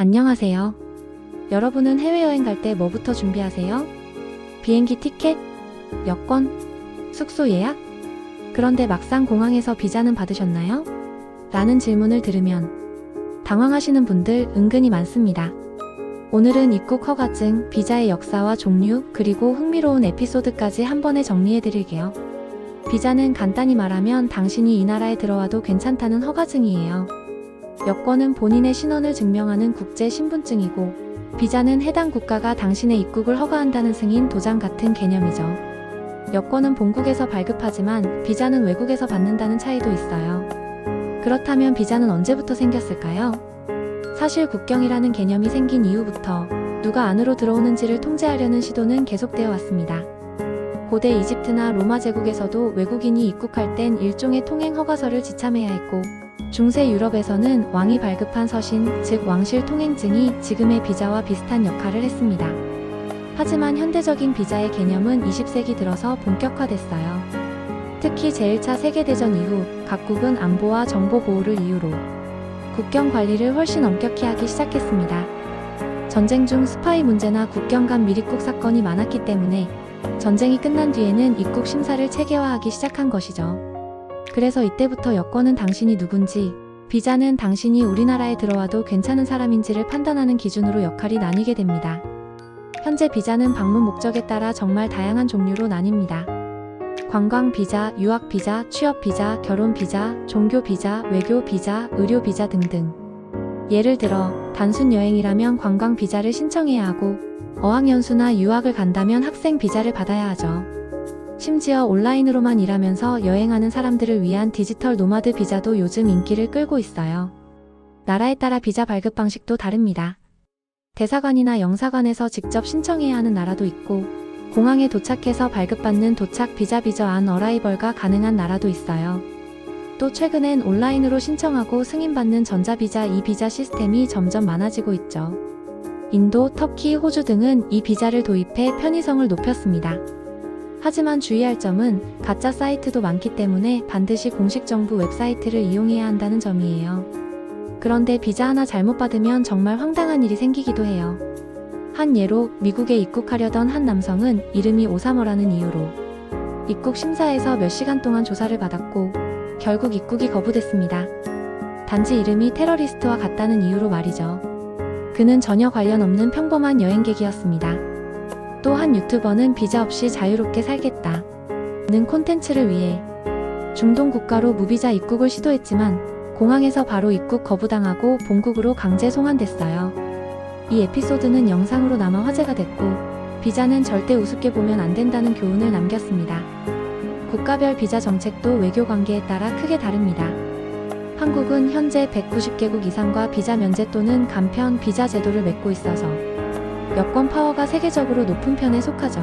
안녕하세요. 여러분은 해외여행 갈 때 뭐부터 준비하세요? 비행기 티켓? 여권? 숙소 예약? 그런데 막상 공항에서 비자는 받으셨나요? 라는 질문을 들으면 당황하시는 분들 은근히 많습니다. 오늘은 입국 허가증, 비자의 역사와 종류, 그리고 흥미로운 에피소드까지 한 번에 정리해드릴게요. 비자는 간단히 말하면 당신이 이 나라에 들어와도 괜찮다는 허가증이에요. 여권은 본인의 신원을 증명하는 국제 신분증이고, 비자는 해당 국가가 당신의 입국을 허가한다는 승인 도장 같은 개념이죠. 여권은 본국에서 발급하지만 비자는 외국에서 받는다는 차이도 있어요. 그렇다면 비자는 언제부터 생겼을까요? 사실 국경이라는 개념이 생긴 이후부터 누가 안으로 들어오는지를 통제하려는 시도는 계속되어 왔습니다. 고대 이집트나 로마 제국에서도 외국인이 입국할 땐 일종의 통행 허가서를 지참해야 했고, 중세 유럽에서는 왕이 발급한 서신, 즉 왕실 통행증이 지금의 비자와 비슷한 역할을 했습니다. 하지만 현대적인 비자의 개념은 20세기 들어서 본격화됐어요. 특히 제1차 세계대전 이후 각국은 안보와 정보 보호를 이유로 국경 관리를 훨씬 엄격히 하기 시작했습니다. 전쟁 중 스파이 문제나 국경 간 밀입국 사건이 많았기 때문에 전쟁이 끝난 뒤에는 입국 심사를 체계화하기 시작한 것이죠. 그래서 이때부터 여권은 당신이 누군지, 비자는 당신이 우리나라에 들어와도 괜찮은 사람인지를 판단하는 기준으로 역할이 나뉘게 됩니다. 현재 비자는 방문 목적에 따라 정말 다양한 종류로 나뉩니다. 관광 비자, 유학 비자, 취업 비자, 결혼 비자, 종교 비자, 외교 비자, 의료 비자 등등. 예를 들어 단순 여행이라면 관광 비자를 신청해야 하고, 어학연수나 유학을 간다면 학생 비자를 받아야 하죠. 심지어 온라인으로만 일하면서 여행하는 사람들을 위한 디지털 노마드 비자도 요즘 인기를 끌고 있어요. 나라에 따라 비자 발급 방식도 다릅니다. 대사관이나 영사관에서 직접 신청해야 하는 나라도 있고, 공항에 도착해서 발급받는 도착 비자 비저 안 어라이벌가 가능한 나라도 있어요. 또 최근엔 온라인으로 신청하고 승인받는 전자비자 이-비자 시스템이 점점 많아지고 있죠. 인도, 터키, 호주 등은 이 비자를 도입해 편의성을 높였습니다. 하지만 주의할 점은 가짜 사이트도 많기 때문에 반드시 공식 정부 웹사이트를 이용해야 한다는 점이에요. 그런데 비자 하나 잘못 받으면 정말 황당한 일이 생기기도 해요. 한 예로 미국에 입국하려던 한 남성은 이름이 오사머라는 이유로 입국 심사에서 몇 시간 동안 조사를 받았고 결국 입국이 거부됐습니다. 단지 이름이 테러리스트와 같다는 이유로 말이죠. 그는 전혀 관련 없는 평범한 여행객이었습니다. 또 한 유튜버는 비자 없이 자유롭게 살겠다 는 콘텐츠를 위해 중동 국가로 무비자 입국을 시도했지만 공항에서 바로 입국 거부당하고 본국으로 강제 송환됐어요. 이 에피소드는 영상으로 남아 화제가 됐고, 비자는 절대 우습게 보면 안 된다는 교훈을 남겼습니다. 국가별 비자 정책도 외교 관계에 따라 크게 다릅니다. 한국은 현재 190개국 이상과 비자 면제 또는 간편 비자 제도를 맺고 있어서 여권 파워가 세계적으로 높은 편에 속하죠.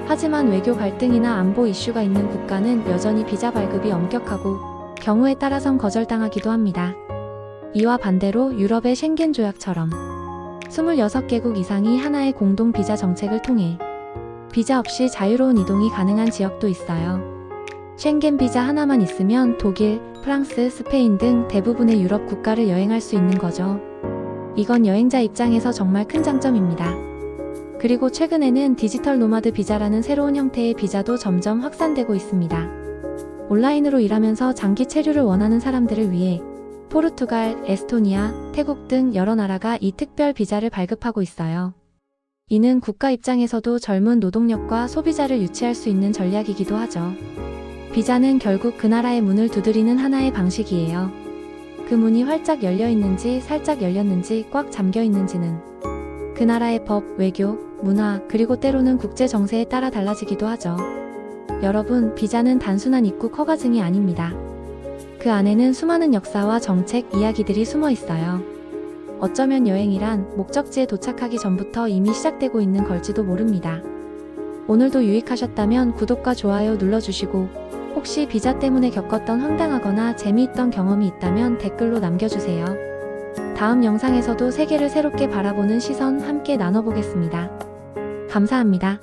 하지만 외교 갈등이나 안보 이슈가 있는 국가는 여전히 비자 발급이 엄격하고 경우에 따라선 거절당하기도 합니다. 이와 반대로 유럽의 쉥겐 조약처럼 26개국 이상이 하나의 공동 비자 정책을 통해 비자 없이 자유로운 이동이 가능한 지역도 있어요. 쉥겐 비자 하나만 있으면 독일, 프랑스, 스페인 등 대부분의 유럽 국가를 여행할 수 있는 거죠. 이건 여행자 입장에서 정말 큰 장점입니다. 그리고 최근에는 디지털 노마드 비자라는 새로운 형태의 비자도 점점 확산되고 있습니다. 온라인으로 일하면서 장기 체류를 원하는 사람들을 위해 포르투갈, 에스토니아, 태국 등 여러 나라가 이 특별 비자를 발급하고 있어요. 이는 국가 입장에서도 젊은 노동력과 소비자를 유치할 수 있는 전략이기도 하죠. 비자는 결국 그 나라의 문을 두드리는 하나의 방식이에요. 그 문이 활짝 열려 있는지 살짝 열렸는지 꽉 잠겨 있는지는 그 나라의 법, 외교, 문화, 그리고 때로는 국제 정세에 따라 달라지기도 하죠. 여러분, 비자는 단순한 입국 허가증이 아닙니다. 그 안에는 수많은 역사와 정책, 이야기들이 숨어 있어요. 어쩌면 여행이란 목적지에 도착하기 전부터 이미 시작되고 있는 걸지도 모릅니다. 오늘도 유익하셨다면 구독과 좋아요 눌러주시고, 혹시 비자 때문에 겪었던 황당하거나 재미있던 경험이 있다면 댓글로 남겨주세요. 다음 영상에서도 세계를 새롭게 바라보는 시선 함께 나눠보겠습니다. 감사합니다.